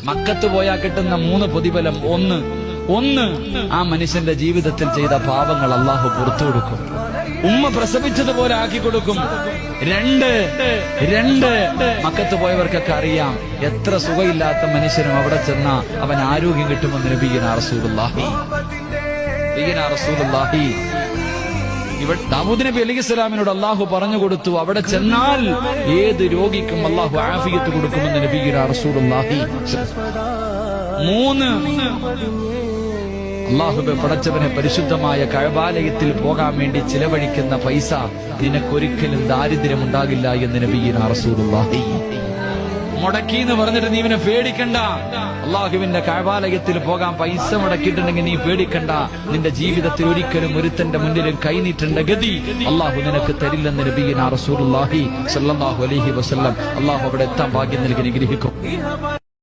മക്കത്ത് പോയാൽ കിട്ടുന്ന 3 പ്രതിഫലം. ഒന്ന് ആ മനുഷ്യന്റെ ജീവിതത്തിൽ ചെയ്ത പാപങ്ങൾ അള്ളാഹു പുറത്തു കൊടുക്കും. ഉമ്മ പ്രസവിച്ചതുപോലെ ആക്കി കൊടുക്കും. 2 മക്കത്ത് പോയവർക്കൊക്കെ അറിയാം, എത്ര സുഖമില്ലാത്ത മനുഷ്യനും അവിടെ ചെന്നാ അവൻ ആരോഗ്യം കിട്ടുമെന്ന് നബിയുനാ റസൂലുള്ളാഹി. ദാവൂദ് നബി അലൈഹിസ്സലാമിനോട് അള്ളാഹു പറഞ്ഞു കൊടുത്തു, അവിടെ ചെന്നാൽ ഏത് രോഗിക്കും അള്ളാഹു ആഫിയത്ത് കൊടുക്കുമെന്ന് നബിയുനാ റസൂലുള്ളാഹി. 3 അള്ളാഹുവേ പടച്ചവനെ പരിശുദ്ധമായ കഅബാലയത്തിൽ പോകാൻ വേണ്ടി ചിലവഴിക്കുന്ന പൈസ നിനക്കൊരിക്കലും ദാരിദ്ര്യം ഉണ്ടാകില്ല എന്ന് നബിയുനാ റസൂലുള്ളാഹി. മുടക്കി എന്ന് പറഞ്ഞിട്ട് നീ ഇവനെ പേടിക്കണ്ട. അള്ളാഹുവിന്റെ കഅബാലയത്തിൽ പോകാൻ പൈസ മുടക്കിയിട്ടുണ്ടെങ്കിൽ നീ പേടിക്കണ്ട. നിന്റെ ജീവിതത്തിൽ ഒരിക്കലും ഒരുത്തന്റെ മുന്നിലും കൈനീട്ടേണ്ട ഗതി അള്ളാഹു നിനക്ക് തരില്ലെന്ന് നബിയുനാ റസൂലുള്ളാഹി സ്വല്ലല്ലാഹു അലൈഹി വസല്ലം. അള്ളാഹു അവിടെ എത്താൻ ഭാഗ്യം നൽകി അനുഗ്രഹിക്കും.